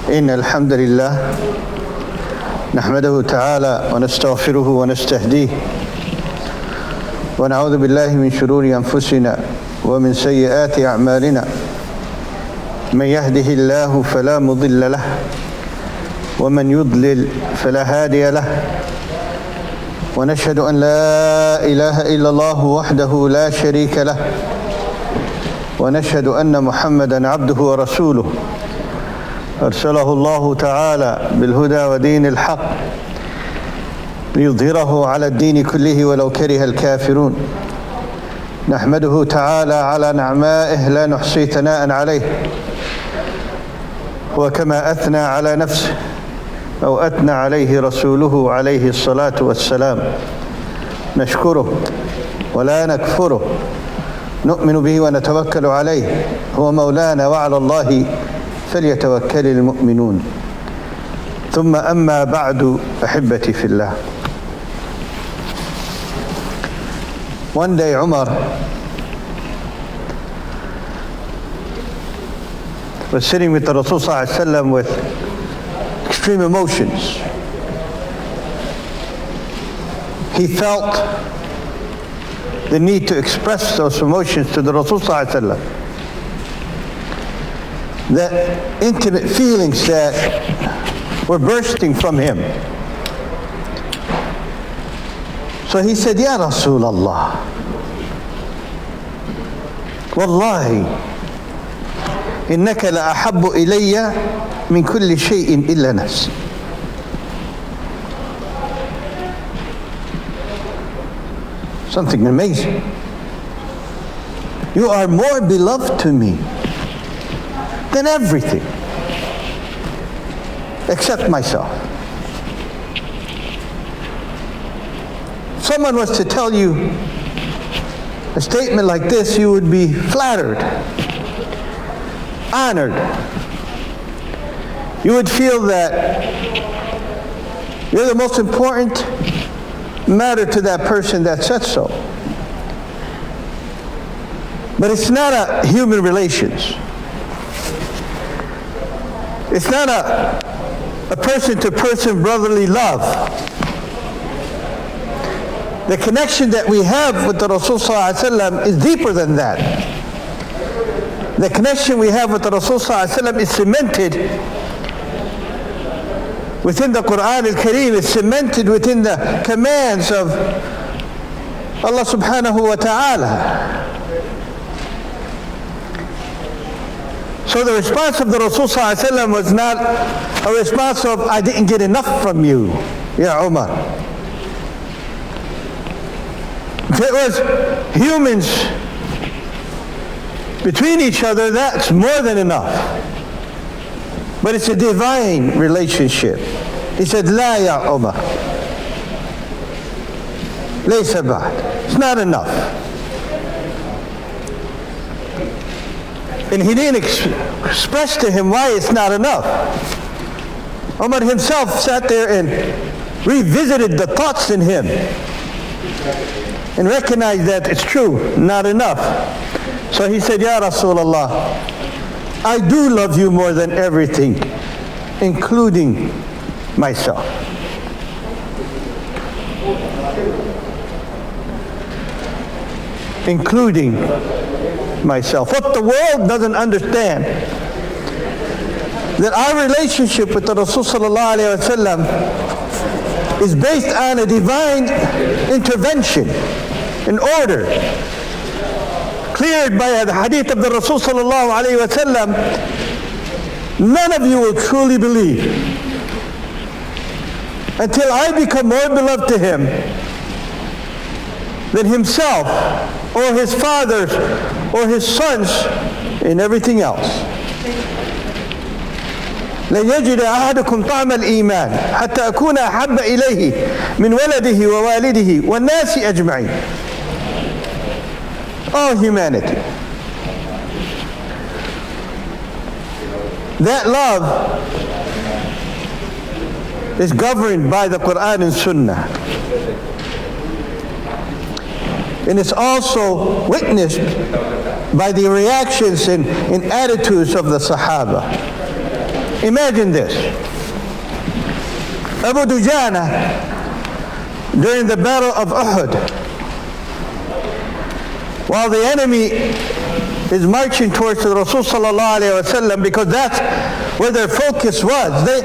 إن الحمد لله نحمده تعالى ونستغفره ونستهديه ونعوذ بالله من شرور أنفسنا ومن سيئات أعمالنا من يهده الله فلا مضل له ومن يضلل فلا هادي له ونشهد أن لا إله إلا الله وحده لا شريك له ونشهد أن محمدًا عبده ورسوله أرسله الله تعالى بالهدى ودين الحق ليظهره على الدين كله ولو كره الكافرون نحمده تعالى على نعمائه لا نحصي ثناء عليه وكما أثنى على نفسه أو أثنى عليه رسوله عليه الصلاة والسلام نشكره ولا نكفره نؤمن به ونتوكل عليه هو مولانا وعلى الله فليتوكل المؤمنون ثم أما بعد أحبتي في الله. One day Umar was sitting with the Rasul sallallahu alaihi wasallam with extreme emotions. He felt the need to express those emotions to the Rasul sallallahu alaihi wasallam. The intimate feelings that were bursting from him. So he said, Ya Rasulallah, Wallahi, innaka la ahabbu ilayya min kulli shay'in illa nafsi. Something amazing. You are more beloved to me than everything except myself. If someone was to tell you a statement like this, you would be flattered, honored. You would feel that you're the most important matter to that person that said so. But it's not a human relations. It's not a person-to-person brotherly love. The connection that we have with the Rasul sallallahu alaihi wasallam is deeper than that. The connection we have with the Rasul sallallahu alaihi wasallam is cemented within the Quran al-Kareem, is cemented within the commands of Allah subhanahu wa ta'ala. So the response of the Rasul sallallahu alaihi wasallam was not a response of, I didn't get enough from you, Ya Umar. If it was humans between each other, that's more than enough. But it's a divine relationship. He said, La ya Umar. Laysa ba'd. It's not enough. And he didn't express to him why it's not enough. Umar himself sat there and revisited the thoughts in him and recognized that it's true, not enough. So he said, Ya Rasulullah, I do love you more than everything, including myself. Including myself. What the world doesn't understand, that our relationship with the Rasul sallallahu alaihi wasallam is based on a divine intervention, an order cleared by the hadith of the Rasul sallallahu alaihi wasallam. None of you will truly believe until I become more beloved to him than himself or his fathers or his sons and everything else. لن يجد أحدكم طعم الإيمان حتى أكون أحب إليه من ولده ووالده والناس أجمعين. All humanity. That love is governed by the Quran and Sunnah. And it's also witnessed by the reactions and attitudes of the Sahaba. Imagine this. Abu Dujana, during the Battle of Uhud, while the enemy is marching towards the Rasul sallallahu alayhi wa sallam, because that's where their focus was. They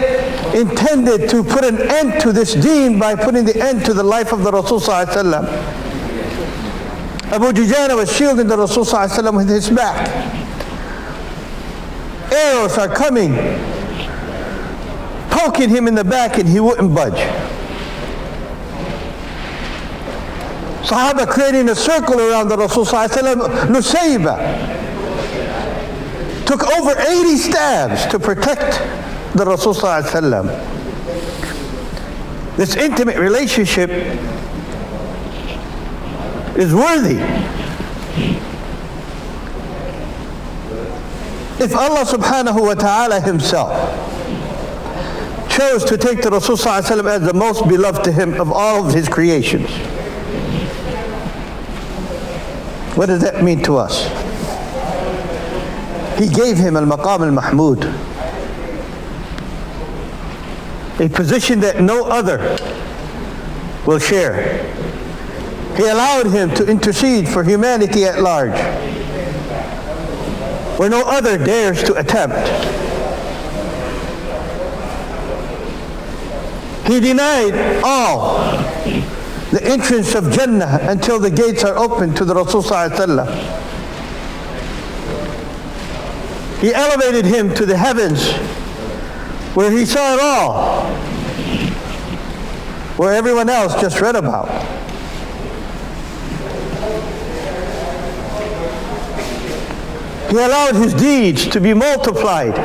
intended to put an end to this deen by putting the end to the life of the Rasul sallallahu alayhi wa sallam. Abu Dujana was shielding the Rasul sallallahu alayhi wa sallam with his back. Arrows are coming, poking him in the back, and he wouldn't budge. Sahaba creating a circle around the Rasul sallallahu alayhi wa sallam. Nusayba took over 80 stabs to protect the Rasul sallallahu alayhi wa sallam. This intimate relationship is worthy. If Allah subhanahu wa ta'ala himself chose to take the Rasul sallallahu alayhi wa sallam as the most beloved to him of all of his creations, what does that mean to us? He gave him al-maqam al-mahmud, a position that no other will share. He allowed him to intercede for humanity at large, where no other dares to attempt. He denied all the entrance of Jannah until the gates are open to the Rasul sallallahu alaihi wasallam. He elevated him to the heavens, where he saw it all, where everyone else just read about. He allowed his deeds to be multiplied,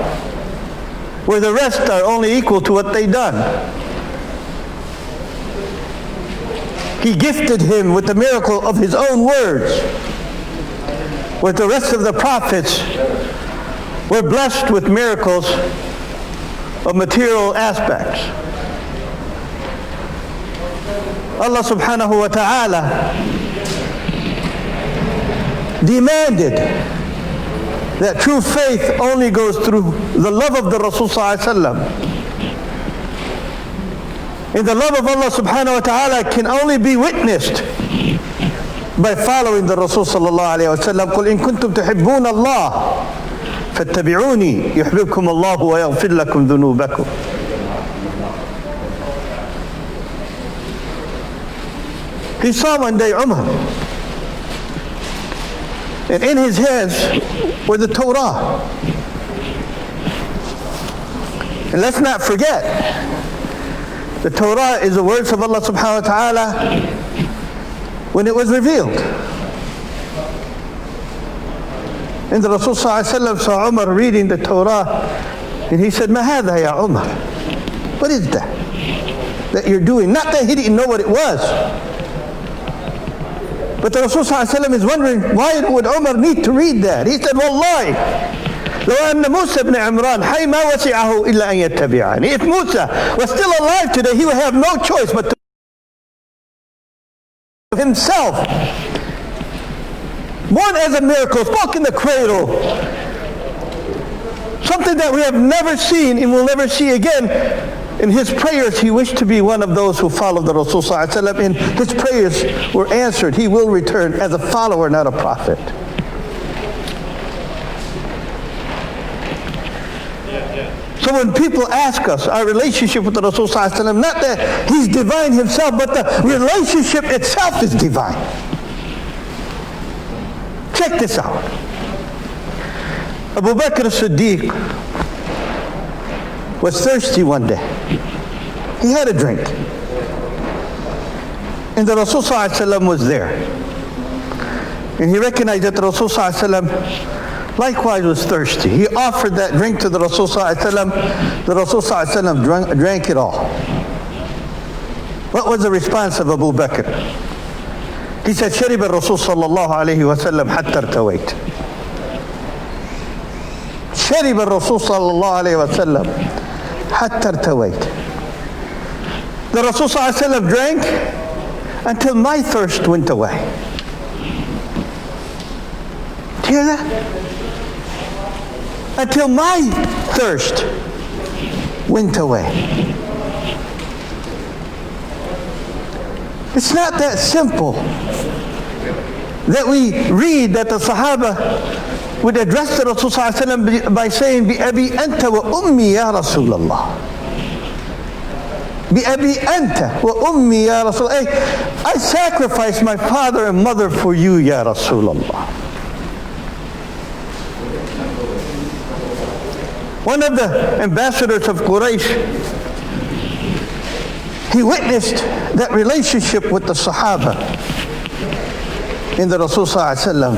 where the rest are only equal to what they done. He gifted him with the miracle of his own words, where the rest of the prophets were blessed with miracles of material aspects. Allah subhanahu wa ta'ala demanded that true faith only goes through the love of the Rasul sallallahu alaihi wasallam. And the love of Allah subhanahu wa ta'ala can only be witnessed by following the Rasul sallallahu alayhi wa sallam. قُلْ إِن كُنْتُمْ تُحِبُّونَ اللَّهَ فَاتَّبِعُونِي يُحْبِبْكُمُ اللَّهُ وَيَغْفِرْ لَكُمْ ذُنُوبَكُمْ. He saw one day Umar, and in his hands were the Torah. And let's not forget, the Torah is the words of Allah subhanahu wa ta'ala when it was revealed. And the Rasul sallallahu alayhi wa sallam saw Umar reading the Torah, and he said, "Ma hadha ya Umar?" What is that you're doing? Not that he didn't know what it was, but the Rasul sallallahu alayhi wa sallam is wondering, why would Umar need to read that? He said, "Wallahi, لو أن موسى بن عمران حي ما وسعه إلا أن يتبعني." If Musa was still alive today, he would have no choice but to himself, born as a miracle, spoke in the cradle, something that we have never seen and will never see again. In his prayers, he wished to be one of those who followed the Rasul sallallahu alaihi wasallam, and his prayers were answered. He will return as a follower, not a prophet. So when people ask us our relationship with the Rasul sallallahu alaihi wasallam, not that he's divine himself, but the relationship itself is divine. Check this out. Abu Bakr as-Siddiq was thirsty one day. He had a drink. And the Rasul sallallahu alaihi wasallam was there. And he recognized that the Rasul sallallahu alaihi wasallam likewise was thirsty. He offered that drink to the Rasul sallallahu alaihi wasallam. The Rasul sallallahu alaihi wasallam drank it all. What was the response of Abu Bakr? He said, "شرب الرسول صلى الله عليه وسلم حتى ارتويت." شرب الرسول صلى الله عليه وسلم حتى ارتويت. The Rasul sallallahu alaihi wasallam drank until my thirst went away. hear that? Until my thirst went away. It's not that simple that we read that the Sahaba would address the Rasul by saying, بِأَبِي أَنْتَ وَأُمِّي يَا رَسُولَ اللَّهِ. بِأَبِي أَنْتَ وَأُمِّي يَا رَسُولَ اللَّهِ. I sacrifice my father and mother for you, Ya Rasulullah. One of the ambassadors of Quraysh, he witnessed that relationship with the Sahaba in the Rasul Sallallahu Alaihi Wasallam.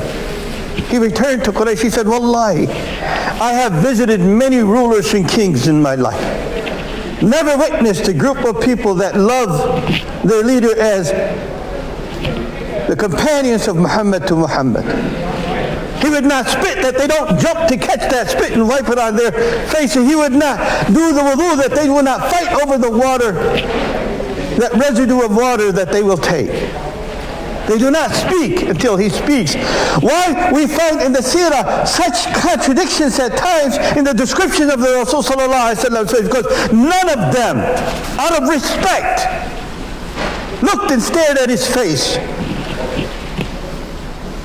He returned to Quraysh. He said, Wallahi, I have visited many rulers and kings in my life. Never witnessed a group of people that love their leader as the companions of Muhammad to Muhammad. He would not spit that they don't jump to catch that spit and wipe it on their face. And he would not do the wudu, that they will not fight over the water, that residue of water that they will take. They do not speak until he speaks. Why we find in the seerah such contradictions at times in the description of the Rasul Sallallahu Alaihi Wasallam, because none of them, out of respect, looked and stared at his face.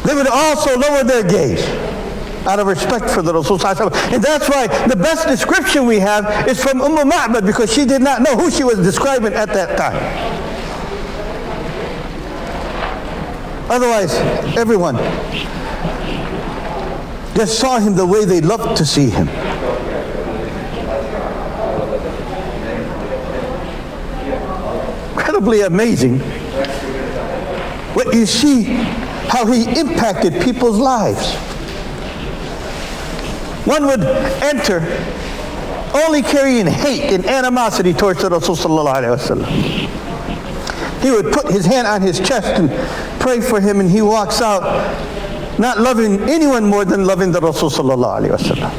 They would also lower their gaze out of respect for the Rasul Sallallahu Alaihi Wasallam. And that's why the best description we have is from Mohamad, because she did not know who she was describing at that time. Otherwise, everyone just saw him the way they loved to see him. Incredibly amazing what you see, how he impacted people's lives. One would enter only carrying hate and animosity towards the Rasul Sallallahu Alaihi Wasallam. He would put his hand on his chest and pray for him, and he walks out not loving anyone more than loving the Rasul Sallallahu Alaihi Wasallam.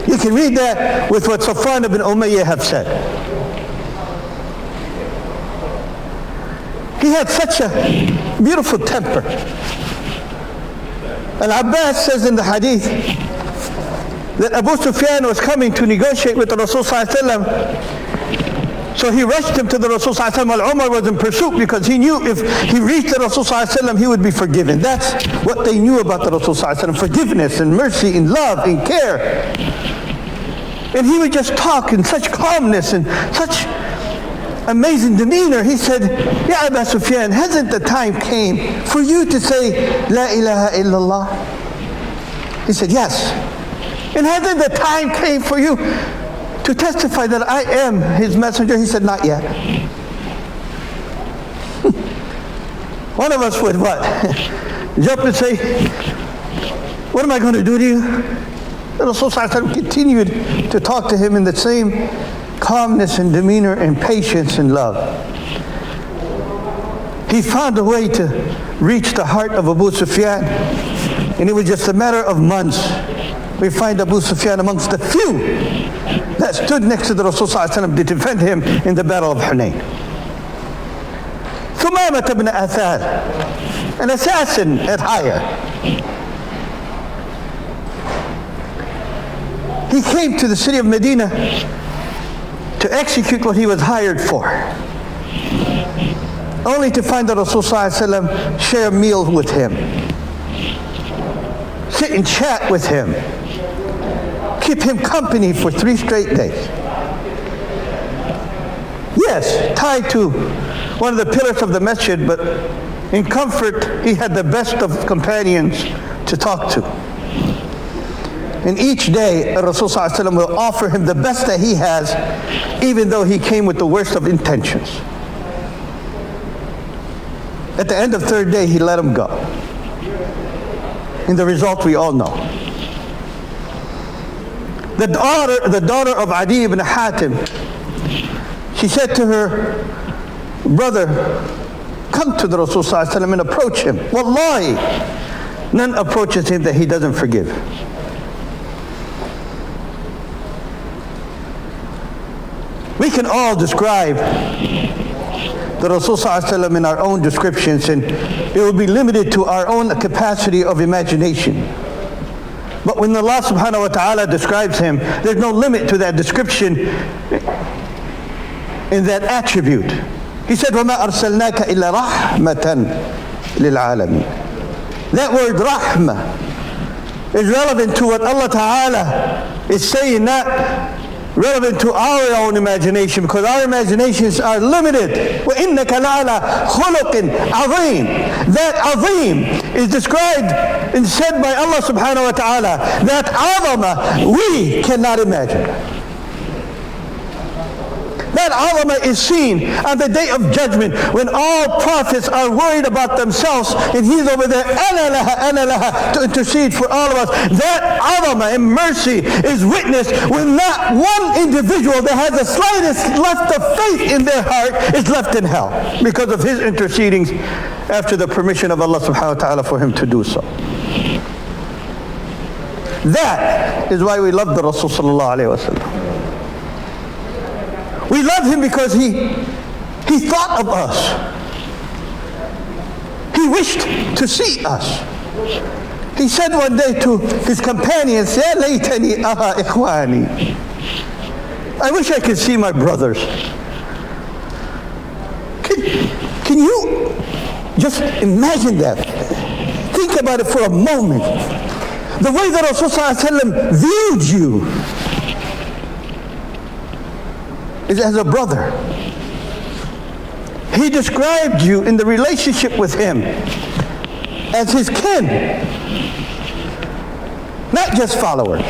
You can read that with what Safwan ibn Umayyah have said. He had such a beautiful temper. Al-Abbas says in the hadith that Abu Sufyan was coming to negotiate with the Rasul Sallallahu Alaihi Wasallam. So he rushed him to the Rasul Sallallahu Alaihi Wasallam while Umar was in pursuit, because he knew if he reached the Rasul Sallallahu Alaihi Wasallam, he would be forgiven. That's what they knew about the Rasul Sallallahu Alaihi Wasallam: forgiveness and mercy and love and care. And he would just talk in such calmness and such amazing demeanor. He said, Ya Abu Sufyan, hasn't the time came for you to say, La ilaha illallah? He said, yes. And hasn't the time came for you to testify that I am his messenger? He said, not yet. One of us would what? Jump and say, what am I going to do to you? The Rasul continued to talk to him in the same calmness and demeanor and patience and love. He found a way to reach the heart of Abu Sufyan, and it was just a matter of months. We find Abu Sufyan amongst the few that stood next to the Rasul to defend him in the Battle of Hunayn. Thumamah ibn Athar, an assassin at hire. He came to the city of Medina to execute what he was hired for, only to find the Rasul share a meal with him, sit and chat with him, keep him company for 3 straight days. Yes, tied to one of the pillars of the masjid, but in comfort he had the best of companions to talk to. And each day Rasul will offer him the best that he has, even though he came with the worst of intentions. At the end of 3rd day, he let him go. And the result we all know. The daughter of Adi ibn Hatim, she said to her brother, come to the Rasul and approach him. Wallahi, none approaches him that he doesn't forgive. We can all describe the Rasul ﷺ in our own descriptions, and it will be limited to our own capacity of imagination. But when Allah subhanahu wa ta'ala describes him, there's no limit to that description in that attribute. He said, وَمَا أَرْسَلْنَاكَ إِلَّا رَحْمَةً لِلْعَالَمِينَ. That word rahmah is relevant to what Allah ta'ala is saying, not relevant to our own imagination, because our imaginations are limited. وَإِنَّكَ لَعَلَى خُلُقٍ عَظِيمٍ. That azim is described and said by Allah subhanahu wa ta'ala. That azama we cannot imagine. That azama is seen on the day of judgment, when all prophets are worried about themselves and he's over there, ana laha, to intercede for all of us. That azama and mercy is witnessed when not one individual that has the slightest left of faith in their heart is left in hell because of his interceding after the permission of Allah subhanahu wa ta'ala for him to do so. That is why we love the Rasul sallallahu alayhi wa sallam. We love him because he thought of us. He wished to see us. He said one day to his companions, "Ya laytani ara ikhwani." I wish I could see my brothers. Can you just imagine that? Think about it for a moment. The way that Rasulullah viewed you is as a brother. He described you in the relationship with him as his kin. Not just followers,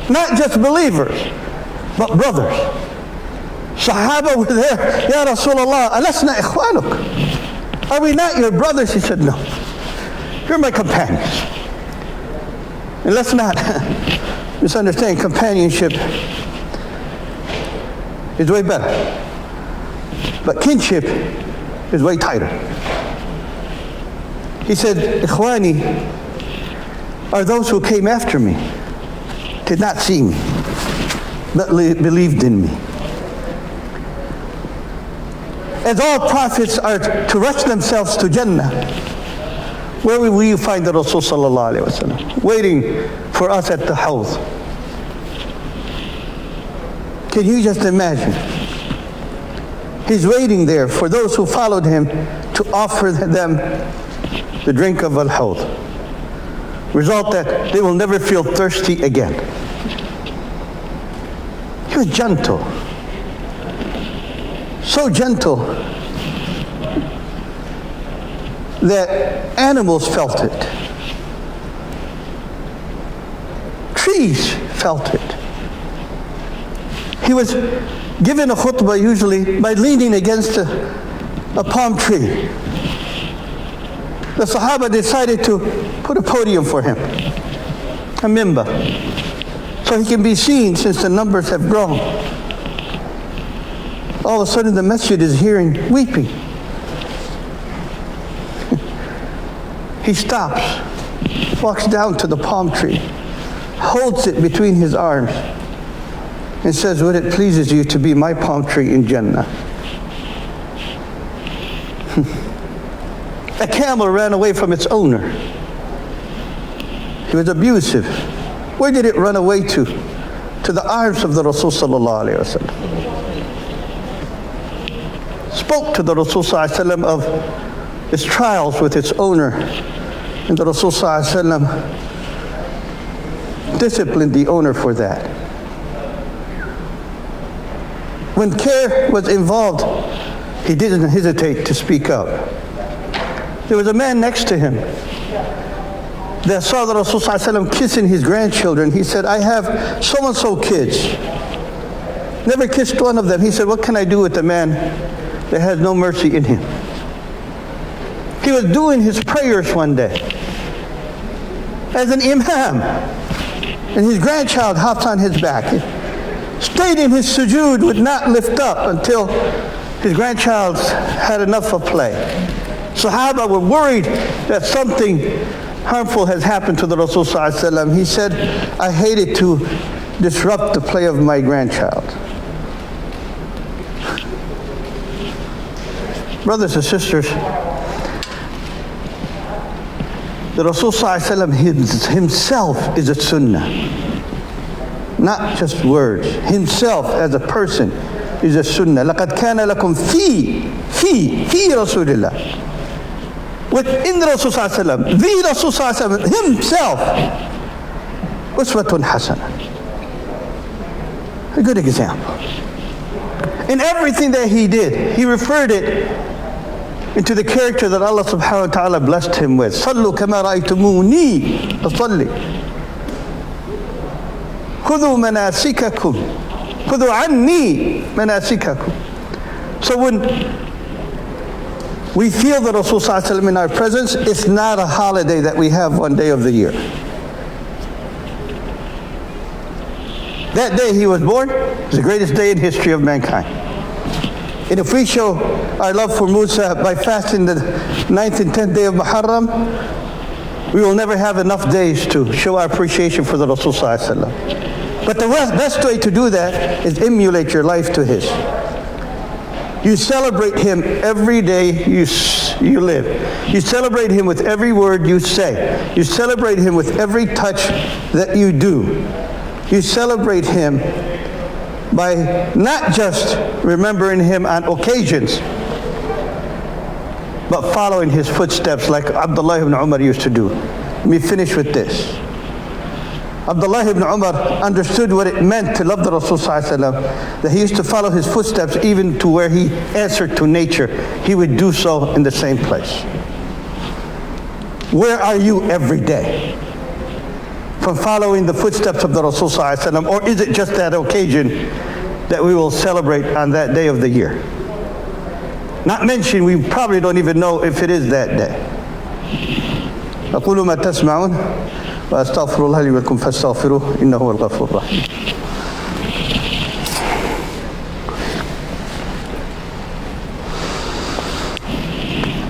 not just believers, but brothers. Sahaba were there, Ya Rasulullah, alasna ikhwanuk. Are we not your brothers? He said, no. You're my companions. And let's not misunderstand, companionship is way better. But kinship is way tighter. He said, Ikhwani are those who came after me, did not see me, but believed in me. As all prophets are to rush themselves to Jannah, where will you find the Rasul sallallahu alayhi wa sallam? Waiting for us at the Hawd. Can you just imagine? He's waiting there for those who followed him to offer them the drink of Al-Hawd. Result that they will never feel thirsty again. He was gentle. So gentle that animals felt it. Trees felt it. He was given a khutbah usually by leaning against a palm tree. The Sahaba decided to put a podium for him, a minbar, so he can be seen since the numbers have grown. All of a sudden the masjid is hearing weeping. He stops, walks down to the palm tree, holds it between his arms, and says, would it pleases you to be my palm tree in Jannah? A camel ran away from its owner. He was abusive. Where did it run away to? To the arms of the Rasul sallallahu alayhi wa sallam. Spoke to the Rasul sallallahu alayhi wa sallam of its trials with its owner. And the Rasul sallallahu alayhi wa sallam disciplined the owner for that. When care was involved, he didn't hesitate to speak up. There was a man next to him that saw the Rasul sallallahu alayhi wa sallam kissing his grandchildren. He said, I have so-and-so kids. Never kissed one of them. He said, what can I do with a man that has no mercy in him? He was doing his prayers one day as an imam, and his grandchild hopped on his back. Stayed in his sujood, would not lift up until his grandchild had enough of play. Sahaba were worried that something harmful has happened to the Rasul sallallahu alaihi wasallam. He said, I hated to disrupt the play of my grandchild. Brothers and sisters, the Rasul ﷺ himself is a sunnah. Not just words. Himself as a person is a sunnah. لَقَدْ كَانَ لَكُمْ فِي رَسُولِ اللَّهِ. Within the Rasul ﷺ, the Rasul ﷺ himself, uswatun hasana. A good example. In everything that he did, he referred it into the character that Allah subhanahu wa ta'ala blessed him with. صَلُّوا كَمَا رَأَيْتُمُونِي أَصَلِّي خُذُوا مَنَاسِكَكُمْ خُذُوا عَنِّي مَنَاسِكَكُمْ. So when we feel the Rasul sallallahu alaihi wasallam in our presence, it's not a holiday that we have one day of the year. That day he was born is the greatest day in history of mankind. And if we show our love for Musa by fasting the 9th and 10th day of Muharram, we will never have enough days to show our appreciation for the Rasul sallallahu alaihi wasallam. But the best way to do that is emulate your life to his. You celebrate him every day you live. You celebrate him with every word you say. You celebrate him with every touch that you do. You celebrate him by not just remembering him on occasions, but following his footsteps like Abdullah ibn Umar used to do. Let me finish with this. Abdullah ibn Umar understood what it meant to love the Rasul sallallahu alaihi wasallam, that he used to follow his footsteps even to where he answered to nature. He would do so in the same place. Where are you every day? From following the footsteps of the Rasul sallallahu alaihi wasallam, or is it just that occasion that we will celebrate on that day of the year? Not mentioned, we probably don't even know if it is that day. أقول ما تسمعون وأستغفر الله لي ولكم فاستغفروه إنه هو الغفور الرحيم.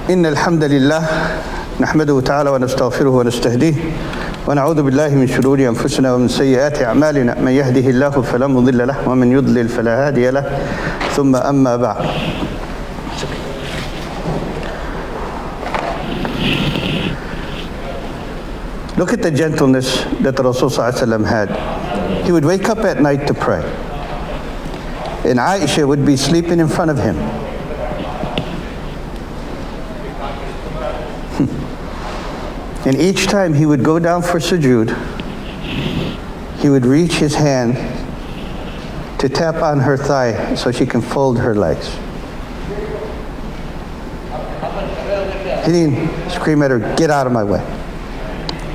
إن الحمد لله نحمده تعالى ونستغفره ونستهديه ونعوذ بالله من شرور أنفسنا ومن سيئات أعمالنا من يهده الله فلا مضل له ومن يضلل فلا هادي له ثم أما بعد. Look at the gentleness that the Rasul ﷺ had. He would wake up at night to pray. And Aisha would be sleeping in front of him. And each time he would go down for sujood, he would reach his hand to tap on her thigh so she can fold her legs. He didn't scream at her, "Get out of my way."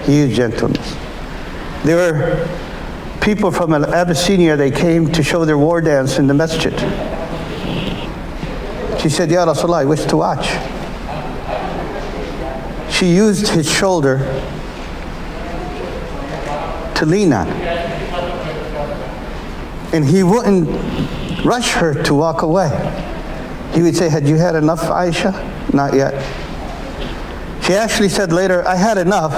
He used gentleness. There were people from Abyssinia, they came to show their war dance in the masjid. She said, "Ya Rasulullah, I wish to watch." She used his shoulder to lean on. And he wouldn't rush her to walk away. He would say, "Had you had enough, Aisha?" "Not yet." She actually said later, "I had enough."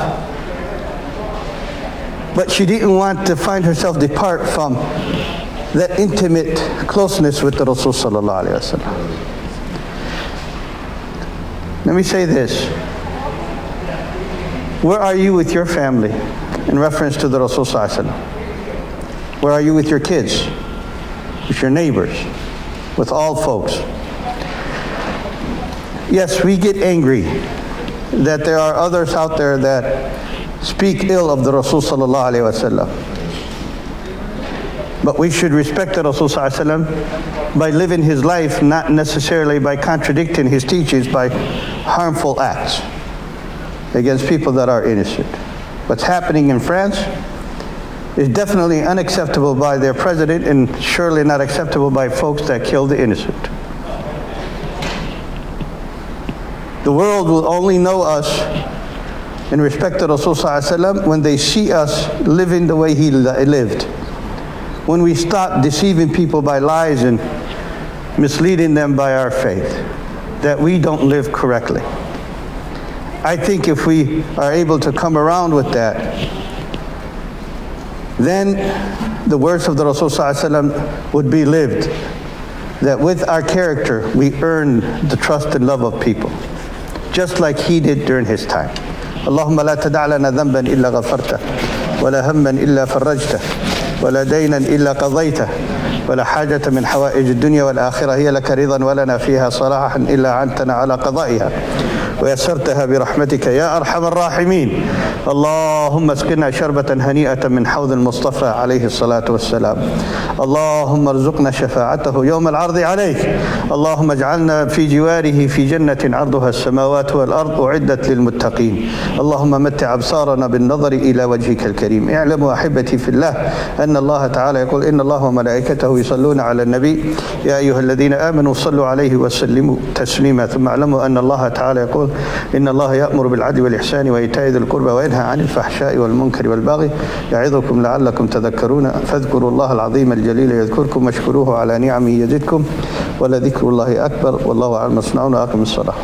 But she didn't want to find herself depart from that intimate closeness with the Rasul sallallahu alaihi wasallam. Let me say this. Where are you with your family in reference to the Rasul sallallahu alaihi wasallam? Where are you with your kids, with your neighbors, with all folks? Yes, we get angry that there are others out there that speak ill of the Rasul sallallahu alaihi wasallam. But we should respect the Rasul sallallahu alaihi wasallam by living his life, not necessarily by contradicting his teachings by harmful acts against people that are innocent. What's happening in France is definitely unacceptable by their president and surely not acceptable by folks that kill the innocent. The world will only know us and respect the Rasul sallallahu alaihi wasallam when they see us living the way he lived. When we stop deceiving people by lies and misleading them by our faith, that we don't live correctly. I think if we are able to come around with that, then the words of the Rasul sallallahu alaihi wasallam would be lived. that with our character we earn the trust and love of people, just like he did during his time. اللهم لا تدع لنا ذنبا إلا غفرته ولا هما إلا فرجته ولا دينا إلا قضيته ولا حاجة من حوائج الدنيا والآخرة هي لك رضا ولنا فيها صلاحا إلا أعنتنا على قضائها ويسرتها برحمتك يا أرحم الراحمين. اللهم اسقنا شربة هنيئة من حوض المصطفى عليه الصلاة والسلام. اللهم ارزقنا شفاعته يوم العرض عليك. اللهم اجعلنا في جواره في جنة عرضها السماوات والأرض أعدت للمتقين. اللهم متع أبصارنا بالنظر إلى وجهك الكريم. اعلموا أحبتي في الله أن الله تعالى يقول إن الله وملائكته يصلون على النبي يا أيها الذين آمنوا صلوا عليه وسلموا تسليما. ثم اعلموا أن الله تعالى يقول إن الله يأمر بالعدل والإحسان وإيتاء ذي القربى وينهى عن الفحشاء والمنكر والبغي يعظكم لعلكم تذكرون. فاذكروا الله العظيم الجليل يذكركم واشكروه على نعمه يزدكم ولذكر الله أكبر والله أعلم ما تصنعون. أقم الصلاة.